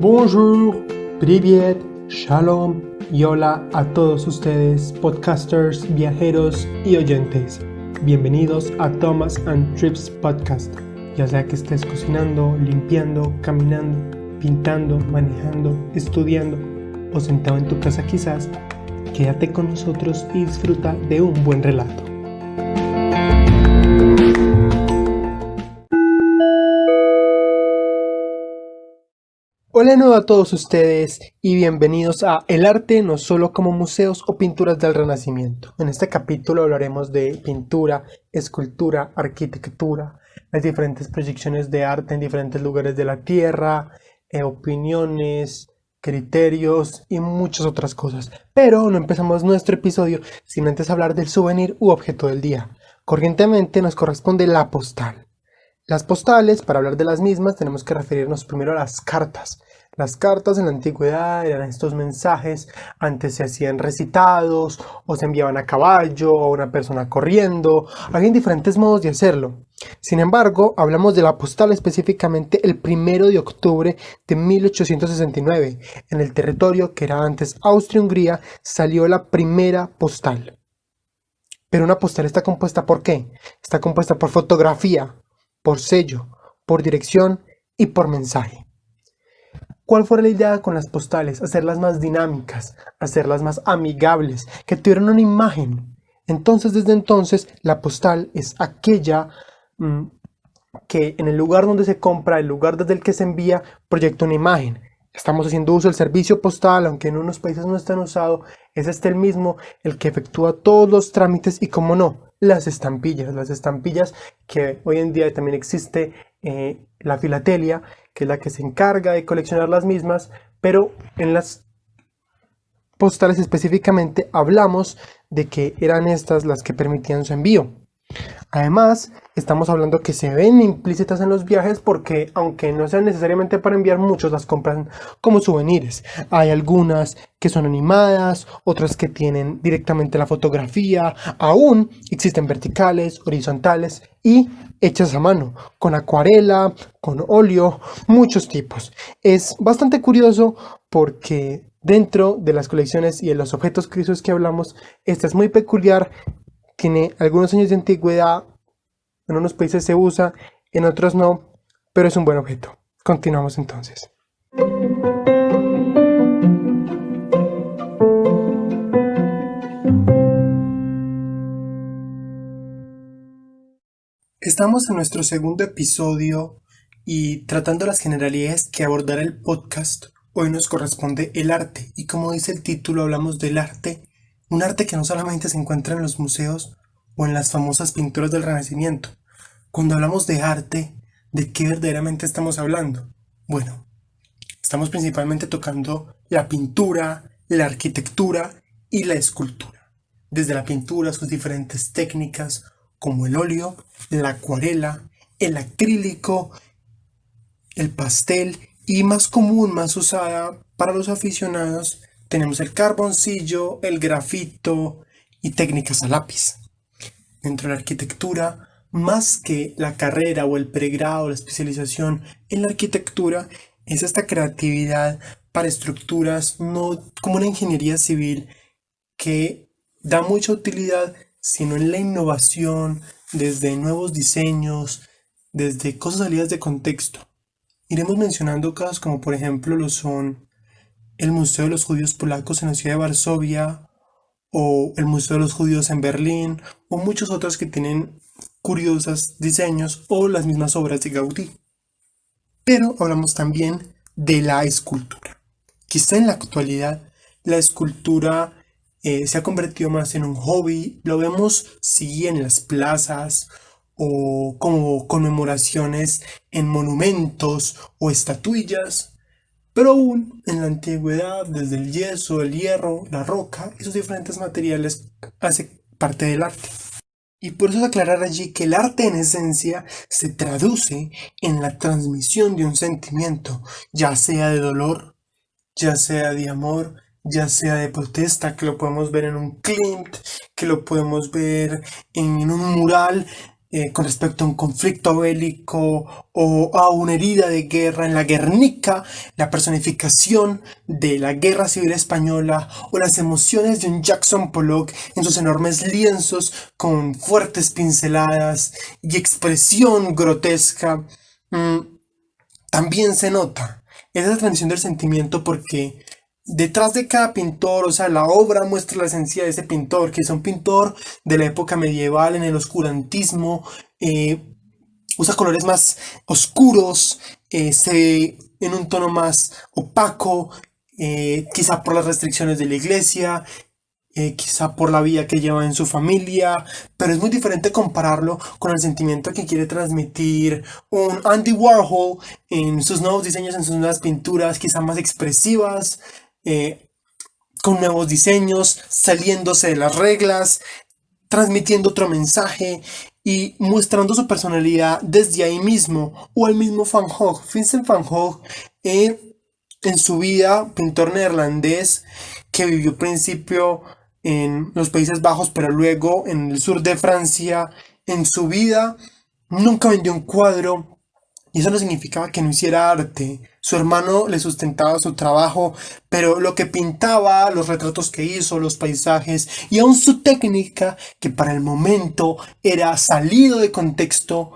Bonjour, Privyet, Shalom y hola a todos ustedes, podcasters, viajeros y oyentes. Bienvenidos a Thomas and Trips Podcast. Ya sea que estés cocinando, limpiando, caminando, pintando, manejando, estudiando o sentado en tu casa quizás, quédate con nosotros y disfruta de un buen relato. Hola de nuevo a todos ustedes y bienvenidos a El arte no solo como museos o pinturas del Renacimiento. En este capítulo hablaremos de pintura, escultura, arquitectura, las diferentes proyecciones de arte en diferentes lugares de la Tierra, opiniones, criterios y muchas otras cosas. Pero no empezamos nuestro episodio sin antes hablar del souvenir u objeto del día. Corrientemente nos corresponde la postal. Las postales, para hablar de las mismas, tenemos que referirnos primero a las cartas. Las cartas en la antigüedad eran estos mensajes, antes se hacían recitados, o se enviaban a caballo, o a una persona corriendo. Había diferentes modos de hacerlo. Sin embargo, hablamos de la postal específicamente el 1 de octubre de 1869. En el territorio que era antes Austria-Hungría, salió la primera postal. Pero una postal está compuesta ¿por qué? Está compuesta por fotografía, por sello, por dirección y por mensaje. ¿Cuál fue la idea con las postales? Hacerlas más dinámicas, hacerlas más amigables, que tuvieran una imagen. Entonces, desde entonces, la postal es aquella que en el lugar donde se compra, el lugar desde el que se envía, proyecta una imagen. Estamos haciendo uso del servicio postal, aunque en unos países no está usado, es el mismo el que efectúa todos los trámites y, como no, las estampillas que hoy en día también existe la filatelia, que es la que se encarga de coleccionar las mismas, pero en las postales específicamente hablamos de que eran estas las que permitían su envío. Además, estamos hablando que se ven implícitas en los viajes porque, aunque no sean necesariamente para enviar, muchos las compran como souvenirs. Hay algunas que son animadas, otras que tienen directamente la fotografía, aún existen verticales, horizontales y hechas a mano, con acuarela, con óleo, muchos tipos. Es bastante curioso porque dentro de las colecciones y de los objetos que hablamos, esta es muy peculiar. Tiene algunos años de antigüedad, en unos países se usa, en otros no, pero es un buen objeto. Continuamos entonces. Estamos en nuestro segundo episodio y tratando las generalidades que abordará el podcast, hoy nos corresponde el arte. Y como dice el título, hablamos del arte. Un arte que no solamente se encuentra en los museos o en las famosas pinturas del Renacimiento. Cuando hablamos de arte, ¿de qué verdaderamente estamos hablando? Bueno, estamos principalmente tocando la pintura, la arquitectura y la escultura. Desde la pintura, sus diferentes técnicas, como el óleo, la acuarela, el acrílico, el pastel y más común, más usada para los aficionados, tenemos el carboncillo, el grafito y técnicas a lápiz. Dentro de la arquitectura, más que la carrera o el pregrado, la especialización en la arquitectura, es esta creatividad para estructuras, no como una ingeniería civil que da mucha utilidad, sino en la innovación, desde nuevos diseños, desde cosas salidas de contexto. Iremos mencionando casos como por ejemplo lo son el Museo de los Judíos Polacos en la ciudad de Varsovia, o el Museo de los Judíos en Berlín, o muchos otros que tienen curiosos diseños, o las mismas obras de Gaudí. Pero hablamos también de la escultura. Quizá en la actualidad la escultura se ha convertido más en un hobby. Lo vemos sí en las plazas o como conmemoraciones en monumentos o estatuillas. Pero aún en la antigüedad, desde el yeso, el hierro, la roca, esos diferentes materiales hacen parte del arte. Y por eso es aclarar allí que el arte en esencia se traduce en la transmisión de un sentimiento, ya sea de dolor, ya sea de amor, ya sea de protesta, que lo podemos ver en un Klimt, que lo podemos ver en un mural. con respecto a un conflicto bélico o a una herida de guerra en la Guernica, la personificación de la Guerra Civil Española o las emociones de un Jackson Pollock en sus enormes lienzos con fuertes pinceladas y expresión grotesca. mm, También se nota esa transmisión del sentimiento porque detrás de cada pintor, o sea, la obra muestra la esencia de ese pintor, que es un pintor de la época medieval en el oscurantismo, usa colores más oscuros, se ve en un tono más opaco, quizá por las restricciones de la iglesia, quizá por la vida que lleva en su familia, pero es muy diferente compararlo con el sentimiento que quiere transmitir un Andy Warhol en sus nuevos diseños, en sus nuevas pinturas, quizá más expresivas, eh, con nuevos diseños, saliéndose de las reglas, transmitiendo otro mensaje y mostrando su personalidad desde ahí mismo, o el mismo Van Gogh. Vincent Van Gogh, en su vida, pintor neerlandés que vivió al principio en los Países Bajos, pero luego en el sur de Francia, en su vida nunca vendió un cuadro, y eso no significaba que no hiciera arte. Su hermano le sustentaba su trabajo, pero lo que pintaba, los retratos que hizo, los paisajes y aún su técnica, que para el momento era salido de contexto,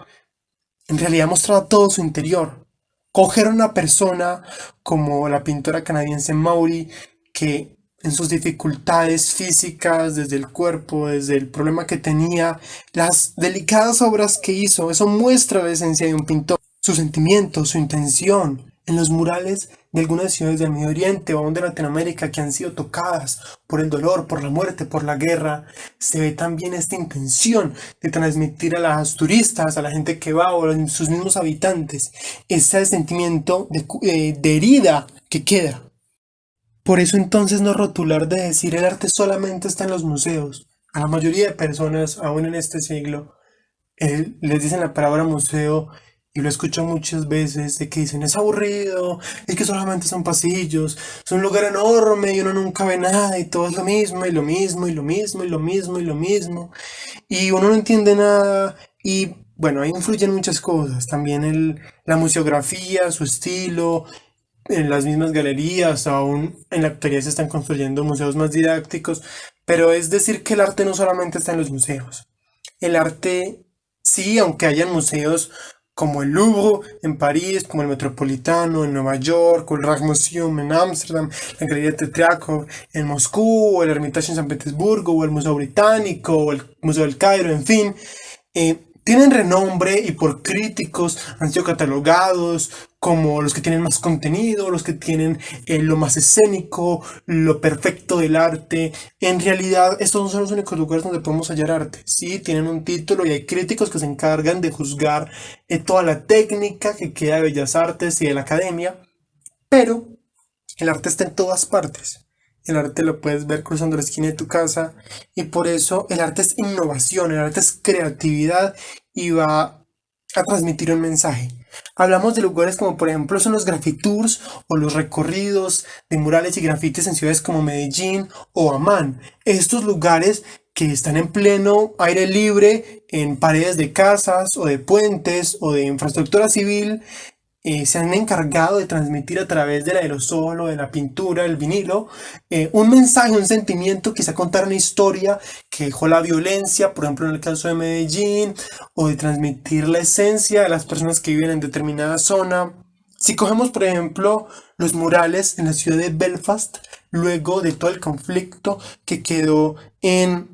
en realidad mostraba todo su interior. Coger a una persona como la pintora canadiense Maury, que en sus dificultades físicas, desde el cuerpo, desde el problema que tenía, las delicadas obras que hizo, eso muestra la esencia de un pintor, su sentimiento, su intención, en los murales de algunas ciudades del Medio Oriente o aún de Latinoamérica que han sido tocadas por el dolor, por la muerte, por la guerra, se ve también esta intención de transmitir a los turistas, a la gente que va o a sus mismos habitantes, ese sentimiento de herida que queda. Por eso entonces no rotular de decir el arte solamente está en los museos. A la mayoría de personas, aún en este siglo, les dicen la palabra museo y lo escucho muchas veces de que dicen es aburrido, es que solamente son pasillos, es un lugar enorme y uno nunca ve nada y todo es lo mismo y lo mismo y lo mismo y lo mismo y lo mismo y uno no entiende nada y bueno, ahí influyen muchas cosas, también la museografía, su estilo, en las mismas galerías, aún en la actualidad se están construyendo museos más didácticos, pero es decir que el arte no solamente está en los museos. El arte, sí, aunque hayan museos como el Louvre en París, como el Metropolitano en Nueva York, o el Rijksmuseum en Ámsterdam, la Galería de Teatro en Moscú, o el Hermitage en San Petersburgo, o el Museo Británico, o el Museo del Cairo, en fin, tienen renombre y por críticos han sido catalogados como los que tienen más contenido, los que tienen lo más escénico, lo perfecto del arte. En realidad, estos no son los únicos lugares donde podemos hallar arte. Sí, tienen un título y hay críticos que se encargan de juzgar toda la técnica que queda de Bellas Artes y de la academia, pero el arte está en todas partes. El arte lo puedes ver cruzando la esquina de tu casa y por eso el arte es innovación, el arte es creatividad y va a transmitir un mensaje. Hablamos de lugares como por ejemplo son los grafitours o los recorridos de murales y grafitis en ciudades como Medellín o Amán. Estos lugares que están en pleno aire libre, en paredes de casas o de puentes o de infraestructura civil, se han encargado de transmitir a través del aerosol o de la pintura, el vinilo, un mensaje, un sentimiento, quizá contar una historia que dejó la violencia, por ejemplo en el caso de Medellín, o de transmitir la esencia de las personas que viven en determinada zona. Si cogemos, por ejemplo, los murales en la ciudad de Belfast, luego de todo el conflicto que quedó en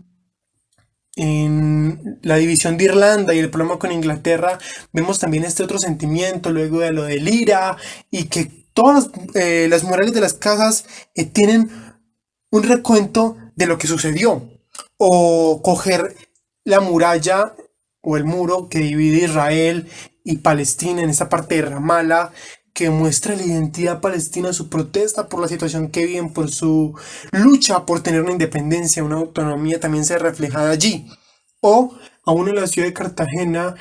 la división de Irlanda y el problema con Inglaterra, vemos también este otro sentimiento luego de lo del IRA y que todas las murales de las casas tienen un recuento de lo que sucedió. O coger la muralla o el muro que divide Israel y Palestina en esa parte de Ramallah, que muestra la identidad palestina, su protesta por la situación que viven, por su lucha por tener una independencia, una autonomía, también se ve reflejada allí. O aún en la ciudad de Cartagena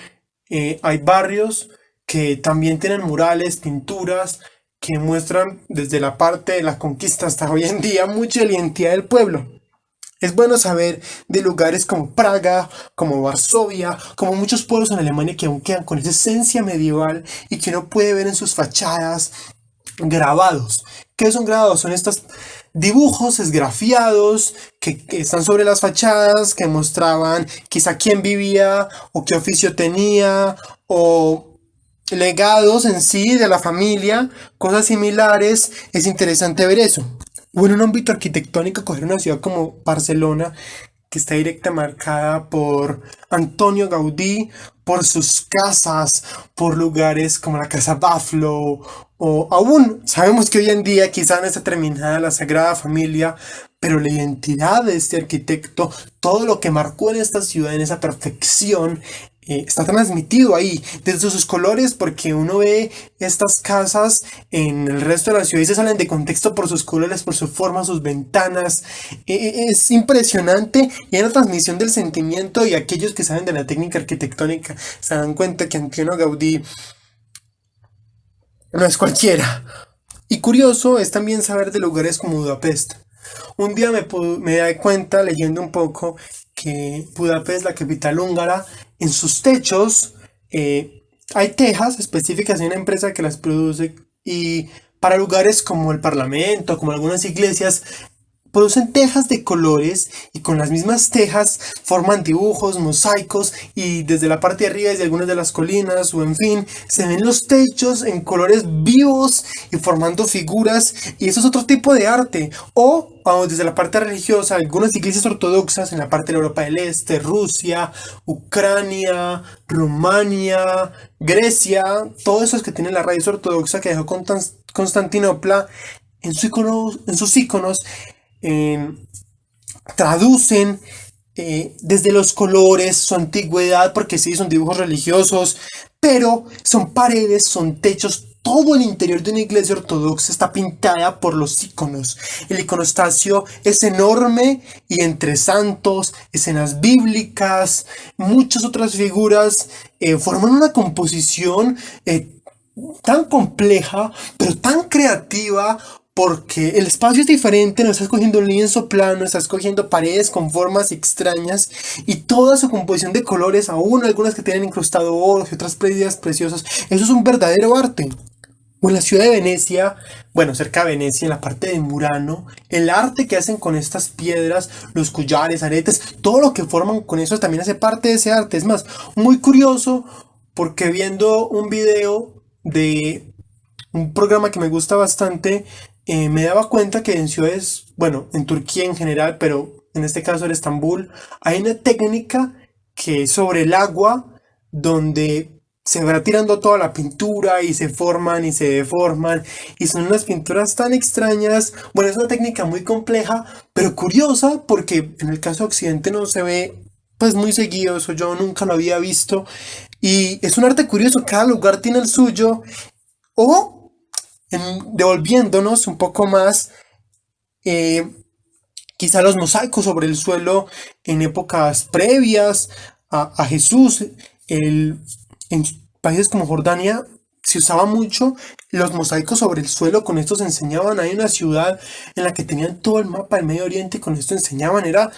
hay barrios que también tienen murales, pinturas, que muestran desde la parte de la conquista hasta hoy en día mucha la identidad del pueblo. Es bueno saber de lugares como Praga, como Varsovia, como muchos pueblos en Alemania que aún quedan con esa esencia medieval y que uno puede ver en sus fachadas grabados. ¿Qué son grabados? Son estos dibujos esgrafiados que están sobre las fachadas, que mostraban quizá quién vivía o qué oficio tenía o legados en sí de la familia, cosas similares. Es interesante ver eso. O en un ámbito arquitectónico, coger una ciudad como Barcelona, que está directa marcada por Antonio Gaudí, por sus casas, por lugares como la Casa Baflo, o aún sabemos que hoy en día quizá no está terminada la Sagrada Familia, pero la identidad de este arquitecto, todo lo que marcó en esta ciudad, en esa perfección, está transmitido ahí, desde sus colores, porque uno ve estas casas en el resto de la ciudad y se salen de contexto por sus colores, por su forma, sus ventanas. Es impresionante y hay una transmisión del sentimiento y aquellos que saben de la técnica arquitectónica se dan cuenta que Antonio Gaudí no es cualquiera. Y curioso es también saber de lugares como Budapest. Un día me di cuenta leyendo un poco que Budapest, la capital húngara, en sus techos hay tejas específicas de una empresa que las produce y para lugares como el Parlamento, como algunas iglesias, producen tejas de colores y con las mismas tejas forman dibujos, mosaicos y desde la parte de arriba, desde algunas de las colinas o en fin, se ven los techos en colores vivos y formando figuras y eso es otro tipo de arte. O desde la parte religiosa, algunas iglesias ortodoxas en la parte de Europa del Este, Rusia, Ucrania, Rumania, Grecia, todos esos que tienen la raíz ortodoxa que dejó Constantinopla en sus iconos eh, traducen desde los colores, su antigüedad, porque sí, son dibujos religiosos, pero son paredes, son techos, todo el interior de una iglesia ortodoxa está pintada por los iconos. El iconostasio es enorme y entre santos, escenas bíblicas, muchas otras figuras forman una composición tan compleja, pero tan creativa, porque el espacio es diferente, no estás cogiendo un lienzo plano, estás cogiendo paredes con formas extrañas y toda su composición de colores, aún algunas que tienen incrustado oro y otras piedras preciosas, eso es un verdadero arte. O en la ciudad de Venecia, bueno, cerca de Venecia, en la parte de Murano, el arte que hacen con estas piedras, los collares, aretes, todo lo que forman con eso también hace parte de ese arte. Es más, muy curioso porque viendo un video de un programa que me gusta bastante, me daba cuenta que en ciudades, bueno, en Turquía en general, pero en este caso en Estambul, hay una técnica que es sobre el agua, donde se va tirando toda la pintura y se forman y se deforman y son unas pinturas tan extrañas. Bueno, es una técnica muy compleja, pero curiosa porque en el caso de Occidente no se ve pues muy seguido, eso yo nunca lo había visto y es un arte curioso, cada lugar tiene el suyo o devolviéndonos un poco más, eh, quizá los mosaicos sobre el suelo en épocas previas a Jesús, en países como Jordania se usaba mucho los mosaicos sobre el suelo, con esto se enseñaban, hay una ciudad en la que tenían todo el mapa del Medio Oriente y con esto enseñaban, era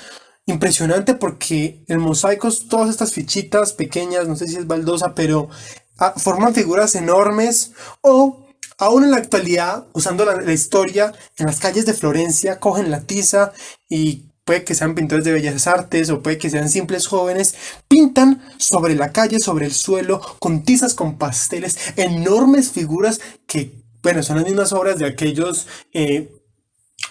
impresionante porque el mosaico, todas estas fichitas pequeñas, no sé si es baldosa, pero forman figuras enormes o aún en la actualidad, usando la historia, en las calles de Florencia cogen la tiza y puede que sean pintores de bellas artes o puede que sean simples jóvenes, pintan sobre la calle, sobre el suelo, con tizas, con pasteles, enormes figuras que, bueno, son las mismas obras de aquellos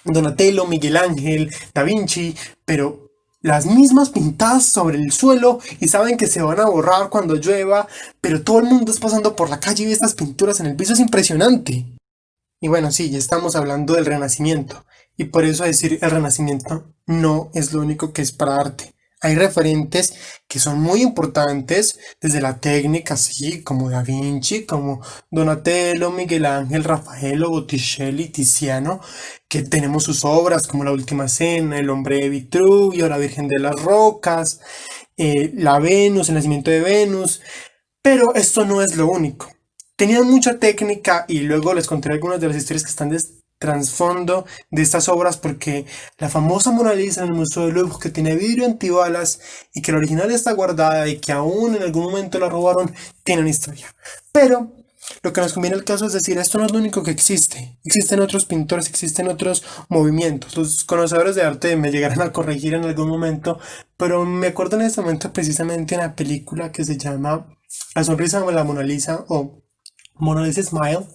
Donatello, Miguel Ángel, Da Vinci, pero las mismas pintadas sobre el suelo y saben que se van a borrar cuando llueva, pero todo el mundo es pasando por la calle y ve estas pinturas en el piso, es impresionante. Y bueno, sí, ya estamos hablando del Renacimiento. Y por eso decir el Renacimiento no es lo único que es para arte. Hay referentes que son muy importantes desde la técnica, sí, como Da Vinci, como Donatello, Miguel Ángel, Rafael, Botticelli, Tiziano, que tenemos sus obras como La Última Cena, El Hombre de Vitruvio, La Virgen de las Rocas, la Venus, el nacimiento de Venus. Pero esto no es lo único. Tenían mucha técnica y luego les contaré algunas de las historias que están trasfondo de estas obras, porque la famosa Mona Lisa en el Museo del Louvre, que tiene vidrio antibalas y que la original está guardada y que aún en algún momento la robaron, tiene una historia. Pero lo que nos conviene el caso es decir, esto no es lo único que existe. Existen otros pintores, existen otros movimientos. Los conocedores de arte me llegarán a corregir en algún momento, pero me acuerdo en este momento precisamente de una película que se llama La sonrisa de la Mona Lisa o Mona Lisa Smile,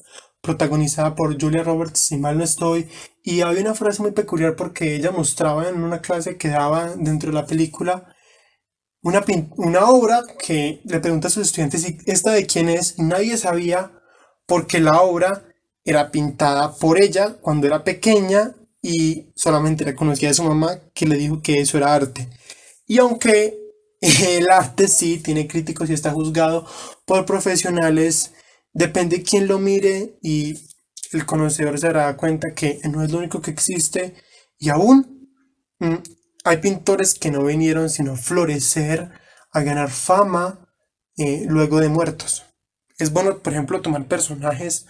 protagonizada por Julia Roberts, si mal no estoy, y había una frase muy peculiar porque ella mostraba en una clase que daba dentro de la película una obra que le pregunta a sus estudiantes si esta de quién es, y nadie sabía porque la obra era pintada por ella cuando era pequeña y solamente la conocía de su mamá que le dijo que eso era arte. Y aunque el arte sí tiene críticos y está juzgado por profesionales, depende quién lo mire y el conocedor se dará cuenta que no es lo único que existe y aún mm, hay pintores que no vinieron sino a florecer, a ganar fama luego de muertos. Es bueno, por ejemplo, tomar personajes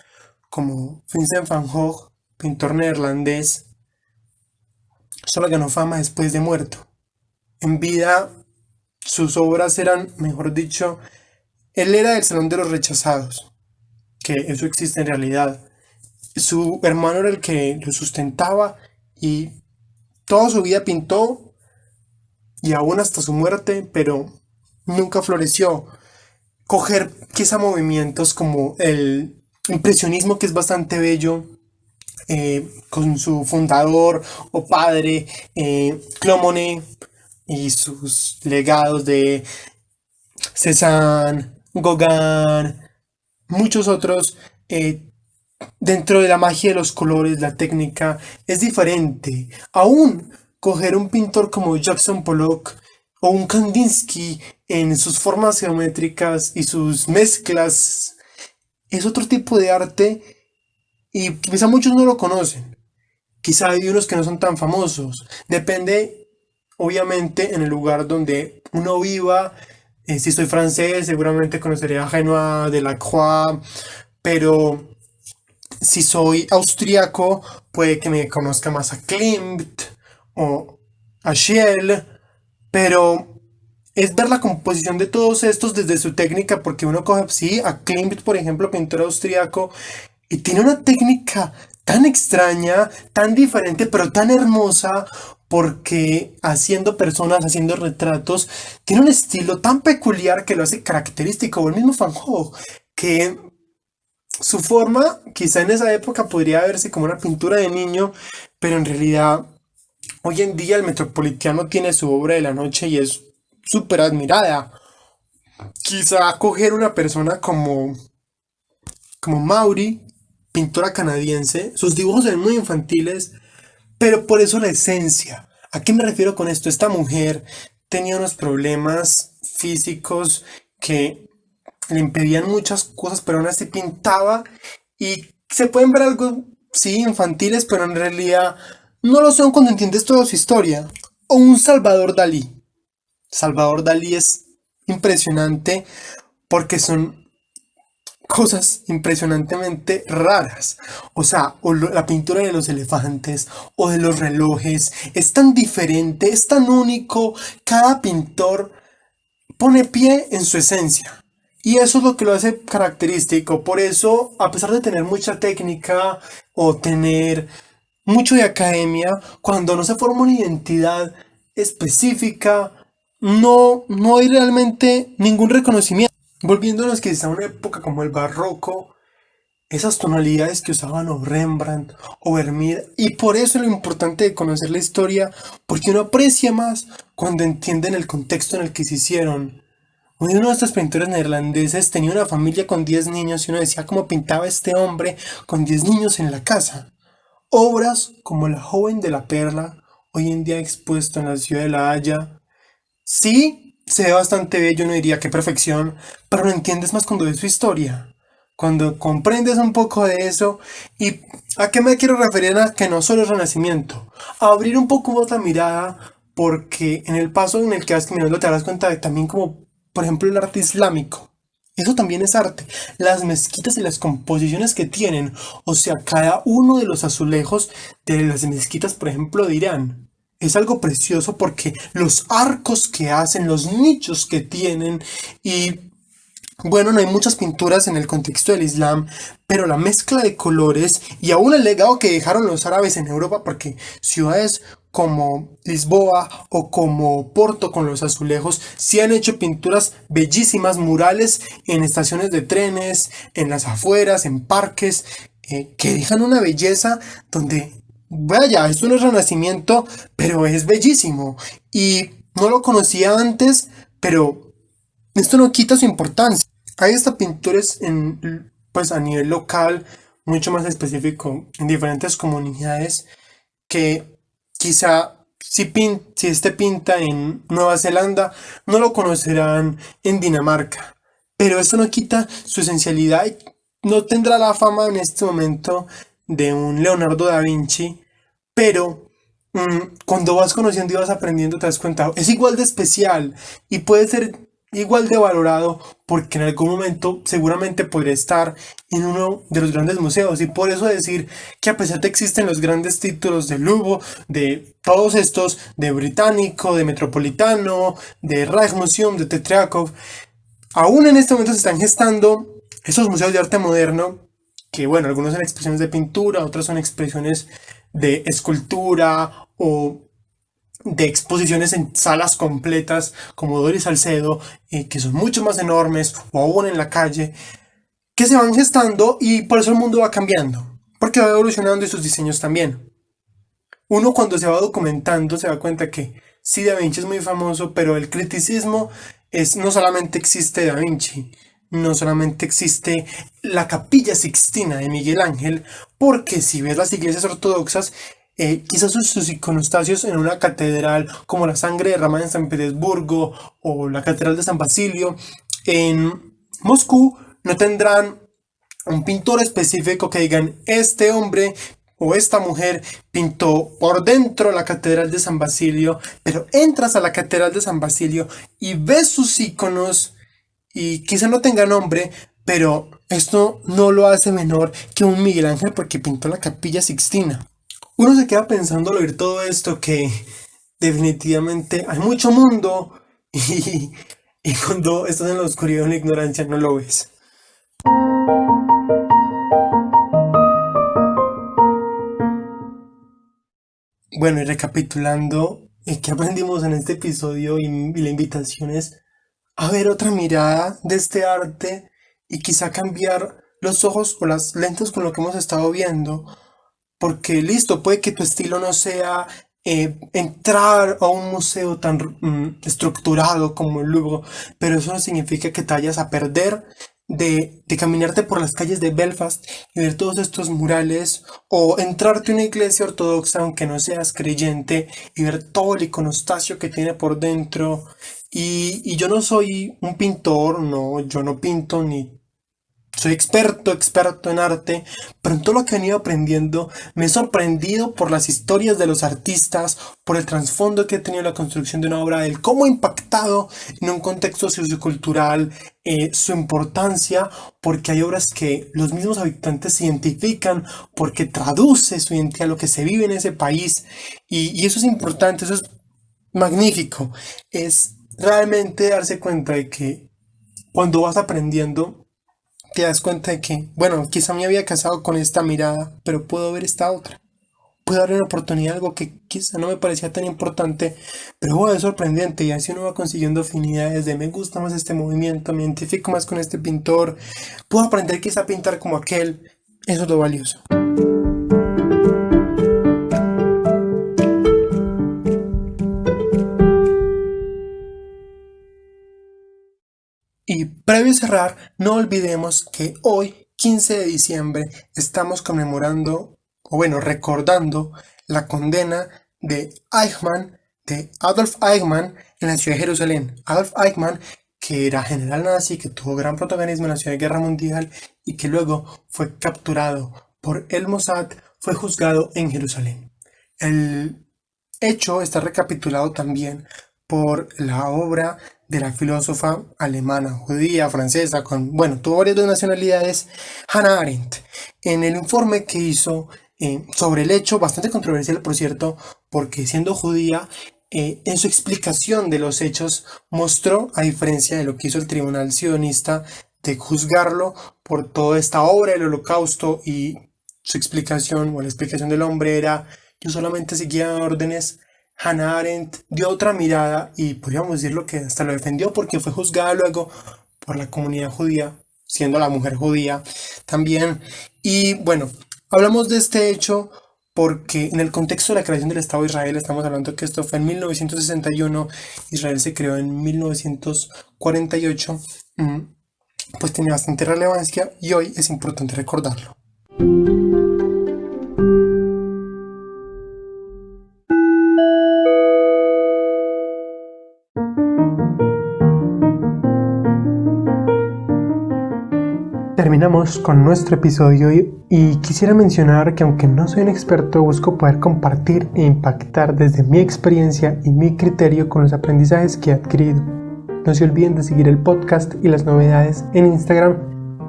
como Vincent van Gogh, pintor neerlandés, solo ganó fama después de muerto. En vida, sus obras eran, mejor dicho, él era del Salón de los Rechazados, que eso existe en realidad. Su hermano era el que lo sustentaba y toda su vida pintó y aún hasta su muerte, pero nunca floreció. Coger quizá movimientos como el impresionismo, que es bastante bello, con su fundador o padre, Claude Monet, y sus legados de Cézanne, Gauguin, muchos otros, dentro de la magia de los colores, la técnica es diferente. Aún coger un pintor como Jackson Pollock o un Kandinsky en sus formas geométricas y sus mezclas es otro tipo de arte y quizá muchos no lo conocen. Quizá hay unos que no son tan famosos. Depende, obviamente, en el lugar donde uno viva. Si soy francés, seguramente conocería a Renoir, Delacroix, pero si soy austriaco, puede que me conozca más a Klimt o a Schiele, pero es ver la composición de todos estos desde su técnica, porque uno coge, sí, a Klimt, por ejemplo, pintor austriaco, y tiene una técnica tan extraña, tan diferente, pero tan hermosa, porque haciendo personas, haciendo retratos, tiene un estilo tan peculiar que lo hace característico, o el mismo Van Gogh, que su forma, quizá en esa época podría verse como una pintura de niño, pero en realidad hoy en día el Metropolitano tiene su obra de la noche y es súper admirada. Quizá coger una persona como Maury, pintora canadiense, sus dibujos eran muy infantiles, pero por eso la esencia. ¿A qué me refiero con esto? Esta mujer tenía unos problemas físicos que le impedían muchas cosas, pero aún así pintaba y se pueden ver algo, sí, infantiles, pero en realidad no lo son cuando entiendes toda su historia. O un Salvador Dalí. Salvador Dalí es impresionante porque son cosas impresionantemente raras. O sea, la pintura de los elefantes o de los relojes es tan diferente, es tan único. Cada pintor pone pie en su esencia. Y eso es lo que lo hace característico. Por eso, a pesar de tener mucha técnica o tener mucho de academia, cuando no se forma una identidad específica, no hay realmente ningún reconocimiento. Volviéndonos quizá a una época como el barroco, esas tonalidades que usaban o Rembrandt o Vermeer, y por eso es lo importante de conocer la historia, porque uno aprecia más cuando entienden el contexto en el que se hicieron. Uno de estos pintores neerlandeses tenía una familia con 10 niños y uno decía cómo pintaba este hombre con 10 niños en la casa. Obras como La joven de la perla, hoy en día expuesto en la ciudad de La Haya, sí, se ve bastante bello, no diría que perfección, pero lo entiendes más cuando ves su historia. Cuando comprendes un poco de eso, ¿y a qué me quiero referir? A que no solo es renacimiento, a abrir un poco más la mirada, porque en el paso en el que vas caminando te das cuenta de también como, por ejemplo, el arte islámico. Eso también es arte. Las mezquitas y las composiciones que tienen, o sea, cada uno de los azulejos de las mezquitas, por ejemplo, de Irán, es algo precioso porque los arcos que hacen, los nichos que tienen y bueno, no hay muchas pinturas en el contexto del Islam, pero la mezcla de colores y aún el legado que dejaron los árabes en Europa, porque ciudades como Lisboa o como Porto con los azulejos sí han hecho pinturas bellísimas, murales en estaciones de trenes, en las afueras, en parques, que dejan una belleza donde, vaya, esto no es renacimiento, pero es bellísimo. Y no lo conocía antes, pero esto no quita su importancia. Hay hasta pintores pues a nivel local, mucho más específico, en diferentes comunidades, que quizá si este pinta en Nueva Zelanda, no lo conocerán en Dinamarca. Pero esto no quita su esencialidad y no tendrá la fama en este momento de un Leonardo da Vinci, pero cuando vas conociendo y vas aprendiendo te das cuenta, es igual de especial y puede ser igual de valorado porque en algún momento seguramente podría estar en uno de los grandes museos y por eso decir que a pesar de que existen los grandes títulos de Louvre, de todos estos, de Británico, de Metropolitano, de Rijksmuseum, de Tetrachov, aún en este momento se están gestando esos museos de arte moderno que bueno, algunos son expresiones de pintura, otros son expresiones de escultura o de exposiciones en salas completas como Doris Salcedo, que son mucho más enormes, o aún en la calle, que se van gestando y por eso el mundo va cambiando, porque va evolucionando y sus diseños también. Uno cuando se va documentando se da cuenta que sí, Da Vinci es muy famoso, pero el criticismo es no solamente existe Da Vinci, no solamente existe la Capilla Sixtina de Miguel Ángel, porque si ves las iglesias ortodoxas, quizás sus iconostasios en una catedral como la sangre derramada en San Petersburgo o la Catedral de San Basilio en Moscú no tendrán un pintor específico que digan este hombre o esta mujer pintó por dentro la Catedral de San Basilio, pero entras a la Catedral de San Basilio y ves sus iconos y quizá no tenga nombre, pero esto no lo hace menor que un Miguel Ángel porque pintó la Capilla Sixtina. Uno se queda pensando al oír todo esto que definitivamente hay mucho mundo y cuando estás en la oscuridad o en la ignorancia no lo ves. Bueno, y recapitulando, ¿qué aprendimos en este episodio? Y la invitación es a ver otra mirada de este arte y quizá cambiar los ojos o las lentes con lo que hemos estado viendo. Porque listo, puede que tu estilo no sea entrar a un museo tan estructurado como el Louvre, pero eso no significa que te vayas a perder de caminarte por las calles de Belfast y ver todos estos murales o entrarte a una iglesia ortodoxa aunque no seas creyente y ver todo el iconostasio que tiene por dentro. Y yo no soy un pintor, no, yo no pinto ni soy experto en arte, pero en todo lo que he venido aprendiendo me he sorprendido por las historias de los artistas, por el trasfondo que ha tenido la construcción de una obra, el cómo ha impactado en un contexto sociocultural, su importancia, porque hay obras que los mismos habitantes se identifican, porque traduce su identidad a lo que se vive en ese país, y eso es importante, eso es magnífico, es realmente darse cuenta de que cuando vas aprendiendo, te das cuenta de que, bueno, quizá me había casado con esta mirada, pero puedo ver esta otra. Puedo darle una oportunidad a algo que quizá no me parecía tan importante, pero bueno, es sorprendente y así uno va consiguiendo afinidades de me gusta más este movimiento, me identifico más con este pintor, puedo aprender quizá a pintar como aquel, eso es lo valioso. Y previo a cerrar, no olvidemos que hoy, 15 de diciembre, estamos conmemorando, o bueno, recordando la condena de Eichmann, de Adolf Eichmann, en la ciudad de Jerusalén. Adolf Eichmann, que era general nazi, que tuvo gran protagonismo en la Segunda Guerra Mundial y que luego fue capturado por el Mossad, fue juzgado en Jerusalén. El hecho está recapitulado también por la obra de la filósofa alemana, judía, francesa, tuvo varias nacionalidades, Hannah Arendt, en el informe que hizo sobre el hecho, bastante controversial por cierto, porque siendo judía, en su explicación de los hechos mostró, a diferencia de lo que hizo el tribunal sionista, de juzgarlo por toda esta obra del Holocausto, y su explicación o la explicación del hombre era: yo solamente seguía órdenes. Hannah Arendt dio otra mirada y podríamos decirlo que hasta lo defendió, porque fue juzgada luego por la comunidad judía, siendo la mujer judía también. Y bueno, hablamos de este hecho porque en el contexto de la creación del Estado de Israel, estamos hablando que esto fue en 1961, Israel se creó en 1948, pues tiene bastante relevancia y hoy es importante recordarlo. Terminamos con nuestro episodio y quisiera mencionar que, aunque no soy un experto, busco poder compartir e impactar desde mi experiencia y mi criterio con los aprendizajes que he adquirido. No se olviden de seguir el podcast y las novedades en Instagram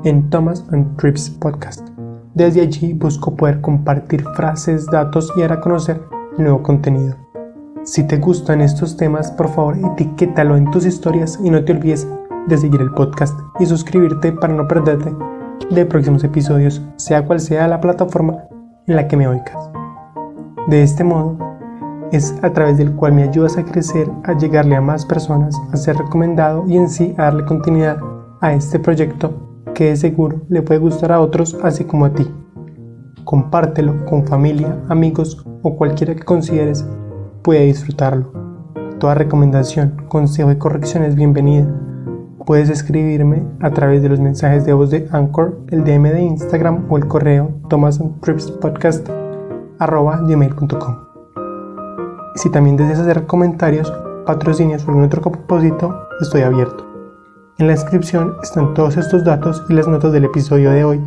en Thomas and Trips Podcast. Desde allí busco poder compartir frases, datos y dar a conocer nuevo contenido. Si te gustan estos temas, por favor etiquétalo en tus historias y no te olvides de seguir el podcast y suscribirte para no perderte de próximos episodios, sea cual sea la plataforma en la que me oigas. De este modo es a través del cual me ayudas a crecer, a llegarle a más personas, a ser recomendado y en sí a darle continuidad a este proyecto que de seguro le puede gustar a otros así como a ti. Compártelo con familia, amigos o cualquiera que consideres pueda disfrutarlo. Toda recomendación, consejo y corrección es bienvenida. Puedes escribirme a través de los mensajes de voz de Anchor, el DM de Instagram o el correo thomasandtripspodcast@gmail.com. Y si también deseas hacer comentarios, patrocinios o algún otro propósito, estoy abierto. En la descripción están todos estos datos y las notas del episodio de hoy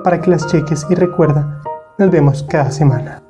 para que las cheques, y recuerda, nos vemos cada semana.